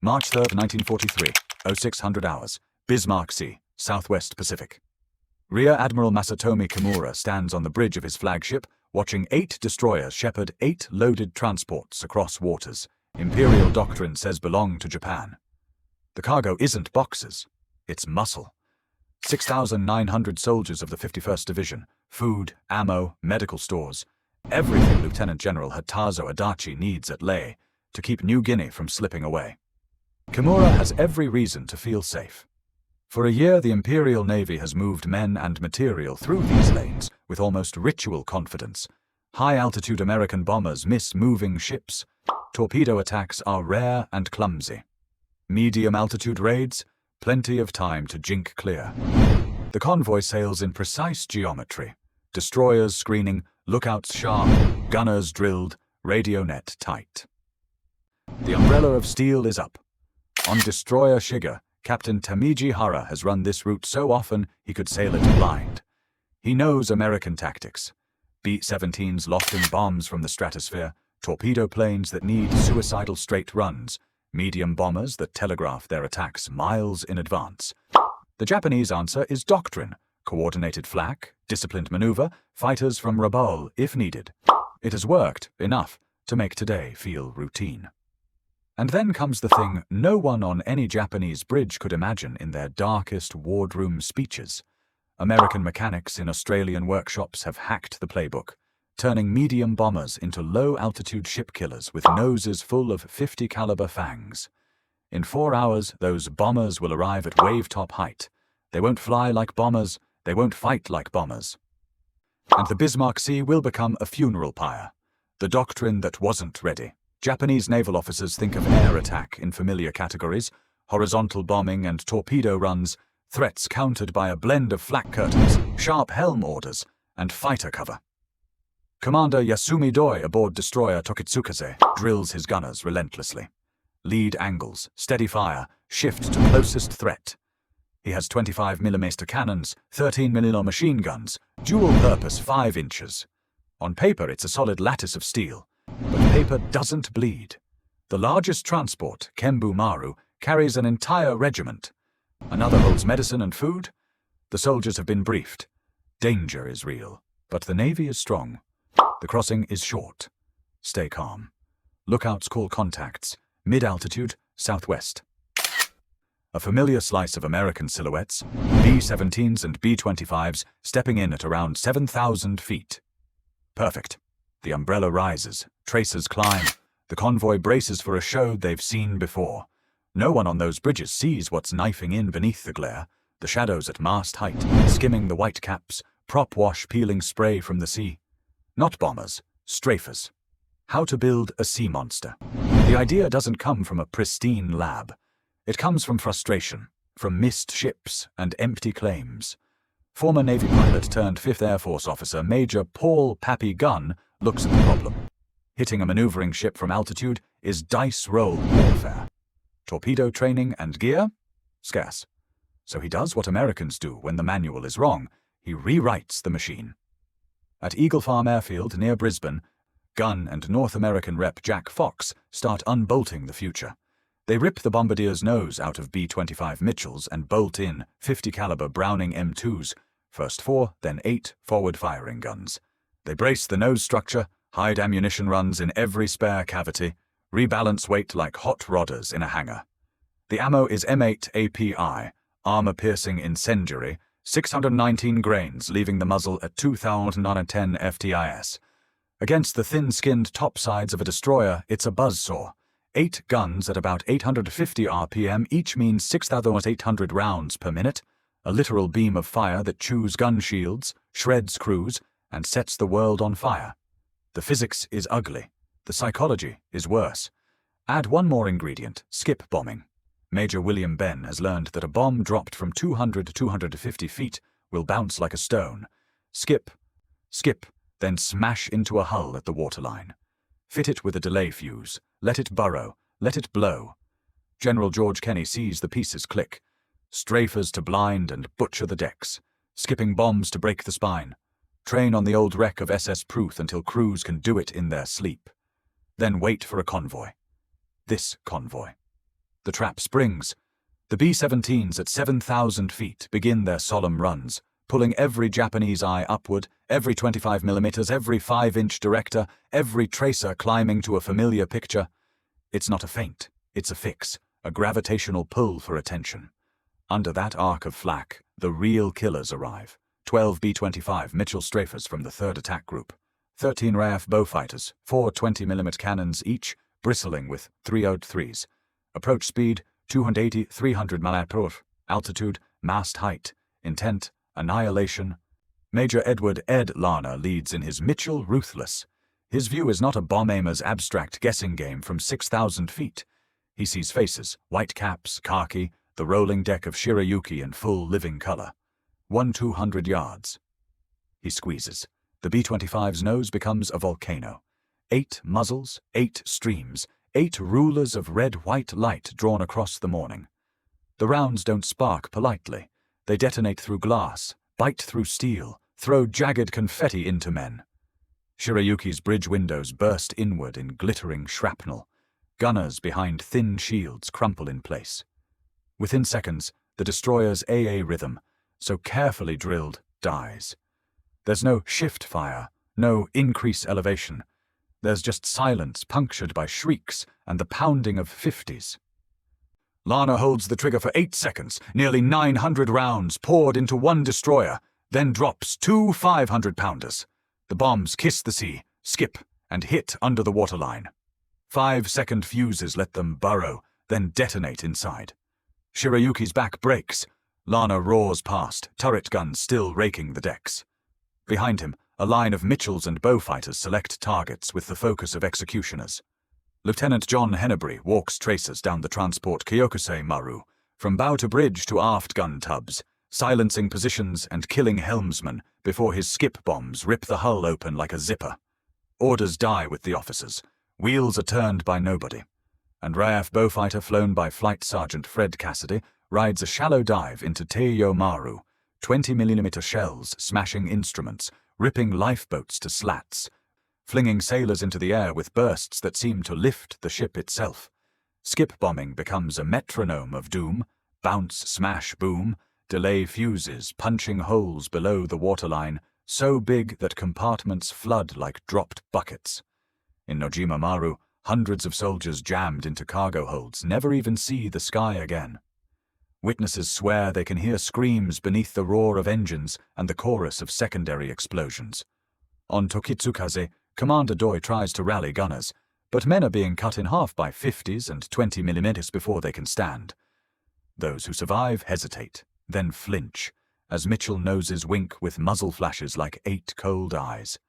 March 3, 1943, 0600 hours, Bismarck Sea, Southwest Pacific. Rear Admiral Masatomi Kimura stands on the bridge of his flagship, watching 8 destroyers shepherd 8 loaded transports across waters Imperial doctrine says belong to Japan. The cargo isn't boxes, it's muscle. 6,900 soldiers of the 51st Division, food, ammo, medical stores, everything Lieutenant General Hatazo Adachi needs at Leh to keep New Guinea from slipping away. Kimura has every reason to feel safe. For a year, the Imperial Navy has moved men and material through these lanes with almost ritual confidence. High-altitude American bombers miss moving ships. Torpedo attacks are rare and clumsy. Medium-altitude raids, plenty of time to jink clear. The convoy sails in precise geometry. Destroyers screening, lookouts sharp, gunners drilled, radio net tight. The umbrella of steel is up. On Destroyer Shiga, Captain Tamiji Hara has run this route so often he could sail it blind. He knows American tactics. B-17s lofting bombs from the stratosphere, torpedo planes that need suicidal straight runs, medium bombers that telegraph their attacks miles in advance. The Japanese answer is doctrine, coordinated flak, disciplined maneuver, fighters from Rabaul if needed. It has worked enough to make today feel routine. And then comes the thing no one on any Japanese bridge could imagine in their darkest wardroom speeches. American mechanics in Australian workshops have hacked the playbook, turning medium bombers into low-altitude ship killers with noses full of 50-caliber Fangs. In 4 hours, those bombers will arrive at wave-top height. They won't fly like bombers, they won't fight like bombers. And the Bismarck Sea will become a funeral pyre, the doctrine that wasn't ready. Japanese naval officers think of air attack in familiar categories, horizontal bombing and torpedo runs, threats countered by a blend of flak curtains, sharp helm orders, and fighter cover. Commander Yasumi Doi aboard destroyer Tokitsukaze drills his gunners relentlessly. Lead angles, steady fire, shift to closest threat. He has 25mm cannons, 13mm machine guns, dual-purpose 5 inches. On paper, it's a solid lattice of steel. But paper doesn't bleed. The largest transport, Kembu Maru, carries an entire regiment. Another holds medicine and food. The soldiers have been briefed. Danger is real, but the Navy is strong. The crossing is short. Stay calm. Lookouts call contacts. Mid-altitude, southwest. A familiar slice of American silhouettes, B-17s and B-25s stepping in at around 7,000 feet. Perfect. The umbrella rises, tracers climb. The convoy braces for a show they've seen before. No one on those bridges sees what's knifing in beneath the glare. The shadows at mast height, skimming the white caps, prop wash peeling spray from the sea. Not bombers, strafers. How to build a sea monster. The idea doesn't come from a pristine lab. It comes from frustration, from missed ships and empty claims. Former Navy pilot turned 5th Air Force officer Major Paul Pappy Gunn looks at the problem. Hitting a maneuvering ship from altitude is dice roll warfare. Torpedo training and gear? Scarce. So he does what Americans do when the manual is wrong. He rewrites the machine. At Eagle Farm Airfield near Brisbane, Gunn and North American rep Jack Fox start unbolting the future. They rip the bombardier's nose out of B-25 Mitchells and bolt in 50-caliber Browning M2s, first 4, then 8 forward-firing guns. They brace the nose structure, hide ammunition runs in every spare cavity, rebalance weight like hot rodders in a hangar. The ammo is M8 API, armor-piercing incendiary, 619 grains, leaving the muzzle at 2,010 FTIS. Against the thin-skinned topsides of a destroyer, it's a buzzsaw. 8 guns at about 850 RPM each means 6,800 rounds per minute, a literal beam of fire that chews gun shields, shreds crews, and sets the world on fire. The physics is ugly. The psychology is worse. Add one more ingredient, skip bombing. Major William Benn has learned that a bomb dropped from 200 to 250 feet will bounce like a stone. Skip, then smash into a hull at the waterline. Fit it with a delay fuse. Let it burrow. Let it blow. General George Kenney sees the pieces click. Strafers to blind and butcher the decks. Skipping bombs to break the spine. Train on the old wreck of SS Pruth until crews can do it in their sleep. Then wait for a convoy. This convoy. The trap springs. The B-17s at 7,000 feet begin their solemn runs, pulling every Japanese eye upward, every 25 millimeters, every 5-inch director, every tracer climbing to a familiar picture. It's not a feint, it's a fix, a gravitational pull for attention. Under that arc of flak, the real killers arrive. 12 B-25 Mitchell Strafers from the 3rd Attack Group, 13 RAF Beaufighters, 4 20mm cannons each, bristling with 303s. Approach speed, 280-300 mph, altitude, mast height, intent, annihilation. Major Edward Ed Larner leads in his Mitchell Ruthless. His view is not a bomb aimer's abstract guessing game from 6,000 feet. He sees faces, white caps, khaki, the rolling deck of Shirayuki in full living color. 200 yards. He squeezes. The B-25's nose becomes a volcano. 8 muzzles, 8 streams, 8 rulers of red-white light drawn across the morning. The rounds don't spark politely. They detonate through glass, bite through steel, throw jagged confetti into men. Shirayuki's bridge windows burst inward in glittering shrapnel. Gunners behind thin shields crumple in place. Within seconds, the destroyer's AA rhythm, so carefully drilled, dies. There's no shift fire, no increase elevation. There's just silence punctured by shrieks and the pounding of 50s. Larner holds the trigger for 8 seconds, nearly 900 rounds poured into one destroyer, then drops 2 500-pounders. The bombs kiss the sea, skip, and hit under the waterline. 5-second fuses let them burrow, then detonate inside. Shirayuki's back breaks. Larner roars past, turret guns still raking the decks. Behind him, a line of Mitchells and Beaufighters select targets with the focus of executioners. Lieutenant John Hennebury walks tracers down the transport Kyokusei Maru, from bow to bridge to aft gun tubs, silencing positions and killing helmsmen before his skip bombs rip the hull open like a zipper. Orders die with the officers. Wheels are turned by nobody. And RAF Beaufighter flown by Flight Sergeant Fred Cassidy rides a shallow dive into Teiyo Maru, 20mm shells smashing instruments, ripping lifeboats to slats, flinging sailors into the air with bursts that seem to lift the ship itself. Skip bombing becomes a metronome of doom, bounce, smash, boom, delay fuses punching holes below the waterline, so big that compartments flood like dropped buckets. In Nojima Maru, hundreds of soldiers jammed into cargo holds never even see the sky again. Witnesses swear they can hear screams beneath the roar of engines and the chorus of secondary explosions. On Tokitsukaze, Commander Doi tries to rally gunners, but men are being cut in half by 50s and 20mm before they can stand. Those who survive hesitate, then flinch, as Mitchell noses wink with muzzle flashes like 8 cold eyes.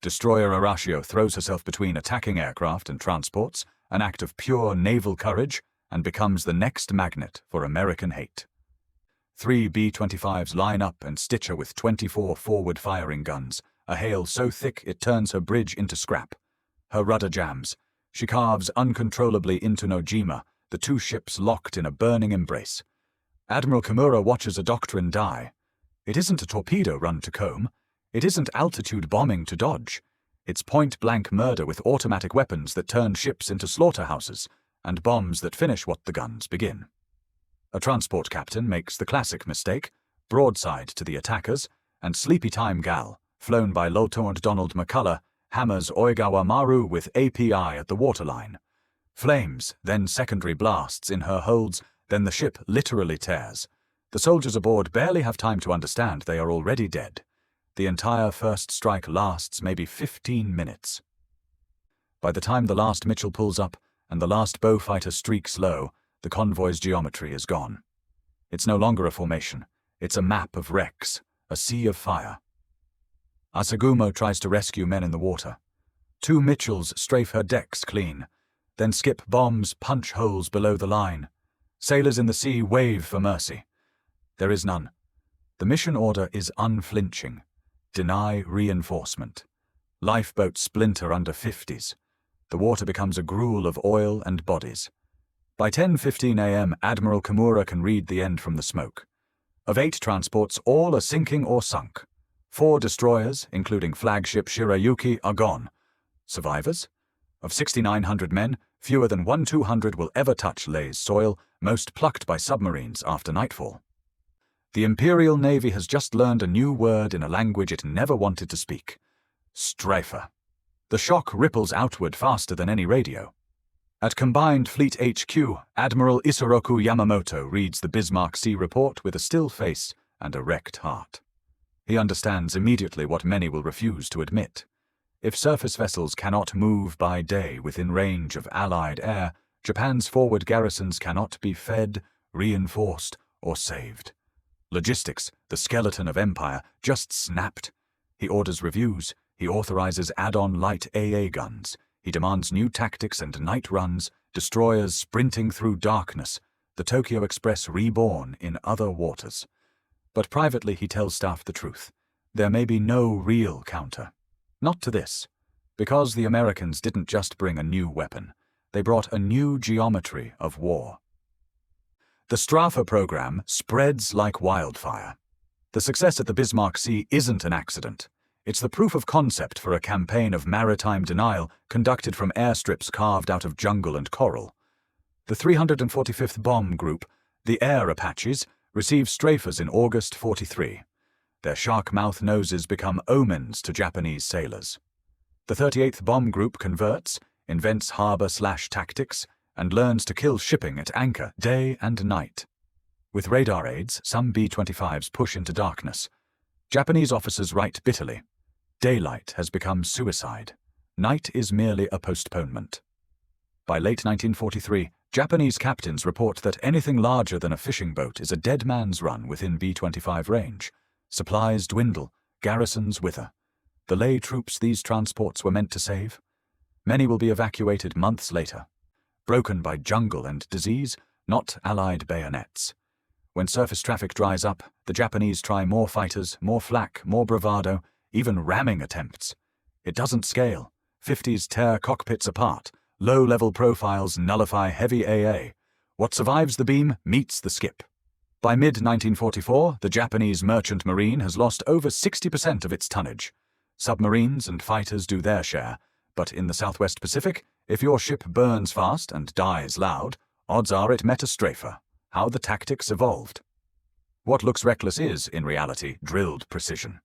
Destroyer Arashio throws herself between attacking aircraft and transports, an act of pure naval courage, and becomes the next magnet for American hate. 3 B-25s line up and stitch her with 24 forward-firing guns, a hail so thick it turns her bridge into scrap. Her rudder jams. She carves uncontrollably into Nojima, the 2 ships locked in a burning embrace. Admiral Kimura watches a doctrine die. It isn't a torpedo run to comb. It isn't altitude bombing to dodge. It's point-blank murder with automatic weapons that turn ships into slaughterhouses, and bombs that finish what the guns begin. A transport captain makes the classic mistake, broadside to the attackers, and Sleepy Time Gal, flown by Lieutenant Donald McCullough, hammers Oigawa Maru with API at the waterline. Flames, then secondary blasts in her holds, then the ship literally tears. The soldiers aboard barely have time to understand they are already dead. The entire first strike lasts maybe 15 minutes. By the time the last Mitchell pulls up and the last Beaufighter streaks low, the convoy's geometry is gone. It's no longer a formation. It's a map of wrecks, a sea of fire. Asagumo tries to rescue men in the water. 2 Mitchells strafe her decks clean. Then skip bombs punch holes below the line. Sailors in the sea wave for mercy. There is none. The mission order is unflinching. Deny reinforcement. Lifeboats splinter under 50s. The water becomes a gruel of oil and bodies. By 10:15 a.m., Admiral Kimura can read the end from the smoke. Of 8 transports, all are sinking or sunk. 4 destroyers, including flagship Shirayuki, are gone. Survivors? Of 6,900 men, Fewer than 1/200 will ever touch Lei's soil, most plucked by submarines after nightfall. The Imperial Navy has just learned a new word in a language it never wanted to speak. Strafer. The shock ripples outward faster than any radio. At Combined Fleet HQ, Admiral Isoroku Yamamoto reads the Bismarck Sea report with a still face and a wrecked heart. He understands immediately what many will refuse to admit. If surface vessels cannot move by day within range of Allied air, Japan's forward garrisons cannot be fed, reinforced, or saved. Logistics, the skeleton of empire, just snapped. He orders reviews. He authorizes add-on light AA guns. He demands new tactics and night runs, destroyers sprinting through darkness, the Tokyo Express reborn in other waters. But privately he tells staff the truth. There may be no real counter. Not to this. Because the Americans didn't just bring a new weapon. They brought a new geometry of war. The Strafer program spreads like wildfire. The success at the Bismarck Sea isn't an accident. It's the proof of concept for a campaign of maritime denial conducted from airstrips carved out of jungle and coral. The 345th Bomb Group, the Air Apaches, received strafers in August 43. Their shark-mouth noses become omens to Japanese sailors. The 38th Bomb Group converts, invents harbor/tactics, and learns to kill shipping at anchor day and night. With radar aids, some B-25s push into darkness. Japanese officers write bitterly. Daylight has become suicide. Night is merely a postponement. By late 1943, Japanese captains report that anything larger than a fishing boat is a dead man's run within B-25 range. Supplies dwindle, garrisons wither. The Lei troops these transports were meant to save? Many will be evacuated months later. Broken by jungle and disease, not Allied bayonets. When surface traffic dries up, the Japanese try more fighters, more flak, more bravado, even ramming attempts. It doesn't scale. 50s tear cockpits apart. Low-level profiles nullify heavy AA. What survives the beam meets the skip. By mid-1944, the Japanese merchant marine has lost over 60% of its tonnage. Submarines and fighters do their share, but in the Southwest Pacific, if your ship burns fast and dies loud, odds are it met a strafer. How the tactics evolved. What looks reckless is, in reality, drilled precision.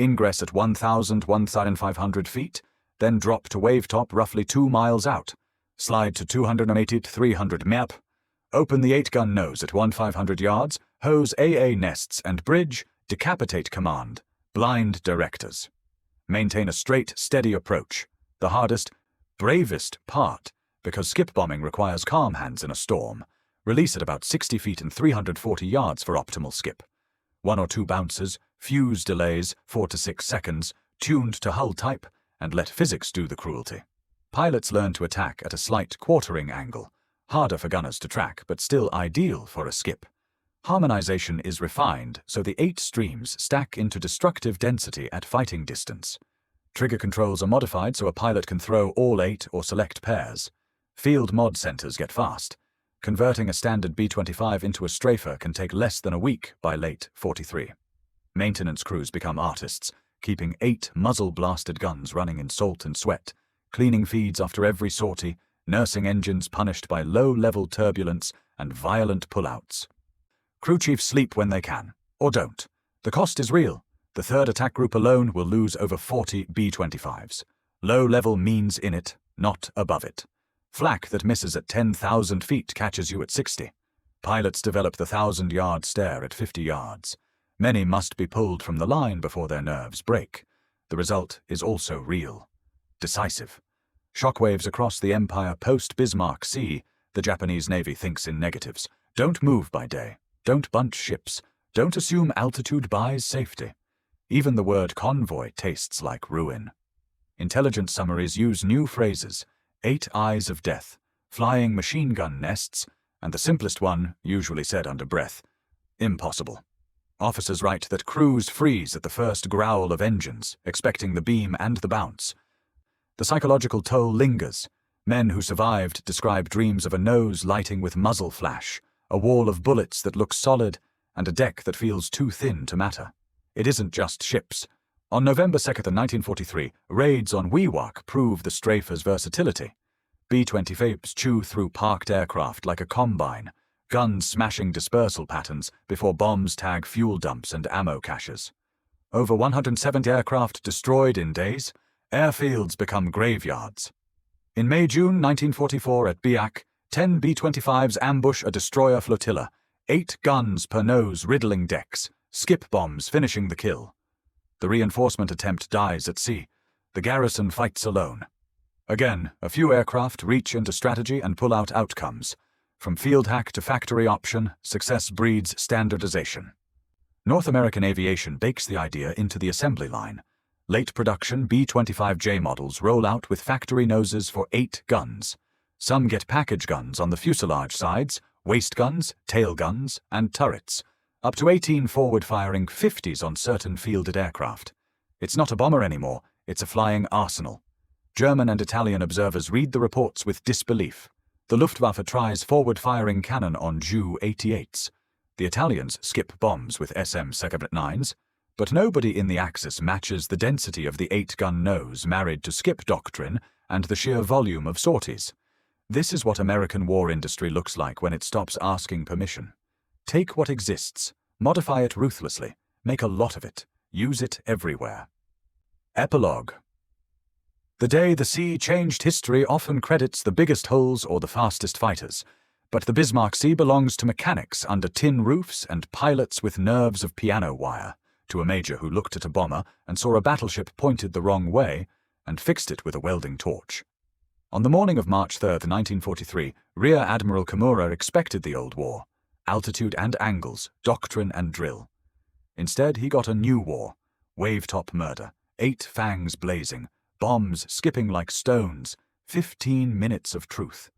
Ingress at 1,500 feet, then drop to wave top roughly 2 miles out. Slide to 280 to 300 MEP. Open the 8-gun nose at 1,500 yards, hose AA nests and bridge, decapitate command, blind directors. Maintain a straight, steady approach. The hardest, bravest part, because skip bombing requires calm hands in a storm. Release at about 60 feet and 340 yards for optimal skip. 1 or 2 bounces, fuse delays, 4 to 6 seconds, tuned to hull type, and let physics do the cruelty. Pilots learn to attack at a slight quartering angle, harder for gunners to track, but still ideal for a skip. Harmonization is refined, so the 8 streams stack into destructive density at fighting distance. Trigger controls are modified so a pilot can throw all 8 or select pairs. Field mod centers get fast. Converting a standard B-25 into a strafer can take less than a week by late 43. Maintenance crews become artists, keeping 8 muzzle-blasted guns running in salt and sweat, cleaning feeds after every sortie, nursing engines punished by low-level turbulence and violent pullouts. Crew chiefs sleep when they can, or don't. The cost is real. The 3rd Attack Group alone will lose over 40 B-25s. Low-level means in it, not above it. Flak that misses at 10,000 feet catches you at 60. Pilots develop the 1,000-yard stare at 50 yards. Many must be pulled from the line before their nerves break. The result is also real. Decisive. Shockwaves across the empire post-Bismarck Sea, the Japanese Navy thinks in negatives. Don't move by day. Don't bunch ships. Don't assume altitude buys safety. Even the word convoy tastes like ruin. Intelligence summaries use new phrases. 8 eyes of death, flying machine gun nests, and the simplest one, usually said under breath, impossible. Officers write that crews freeze at the first growl of engines, expecting the beam and the bounce. The psychological toll lingers. Men who survived describe dreams of a nose lighting with muzzle flash, a wall of bullets that looks solid, and a deck that feels too thin to matter. It isn't just ships. On November 2nd, 1943, raids on Wewak prove the strafer's versatility. B-25s chew through parked aircraft like a combine, guns smashing dispersal patterns before bombs tag fuel dumps and ammo caches. Over 170 aircraft destroyed in days, airfields become graveyards. In May-June 1944 at Biak, 10 B-25s ambush a destroyer flotilla, 8 guns per nose riddling decks, skip bombs finishing the kill. The reinforcement attempt dies at sea. The garrison fights alone. Again, a few aircraft reach into strategy and pull out outcomes. From field hack to factory option, success breeds standardization. North American aviation bakes the idea into the assembly line. Late production B-25J models roll out with factory noses for 8 guns. Some get package guns on the fuselage sides, waist guns, tail guns, and turrets. Up to 18 forward-firing 50s on certain fielded aircraft. It's not a bomber anymore, it's a flying arsenal. German and Italian observers read the reports with disbelief. The Luftwaffe tries forward-firing cannon on Ju-88s. The Italians skip bombs with SM-9s, but nobody in the Axis matches the density of the 8-gun nose married to skip doctrine and the sheer volume of sorties. This is what American war industry looks like when it stops asking permission. Take what exists, modify it ruthlessly, make a lot of it, use it everywhere. Epilogue. The day the sea changed history often credits the biggest hulls or the fastest fighters, but the Bismarck Sea belongs to mechanics under tin roofs and pilots with nerves of piano wire, to a major who looked at a bomber and saw a battleship pointed the wrong way and fixed it with a welding torch. On the morning of March 3, 1943, Rear Admiral Kimura expected the old war, altitude and angles, doctrine and drill. Instead, he got a new war, wave-top murder, 8 fangs blazing, bombs skipping like stones, 15 minutes of truth.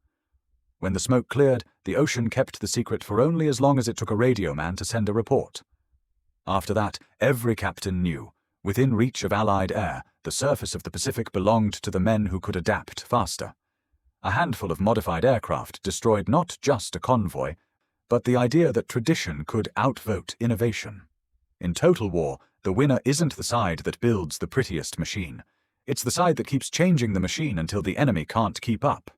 When the smoke cleared, the ocean kept the secret for only as long as it took a radio man to send a report. After that, every captain knew, within reach of Allied air, the surface of the Pacific belonged to the men who could adapt faster. A handful of modified aircraft destroyed not just a convoy, but the idea that tradition could outvote innovation. In total war, the winner isn't the side that builds the prettiest machine. It's the side that keeps changing the machine until the enemy can't keep up.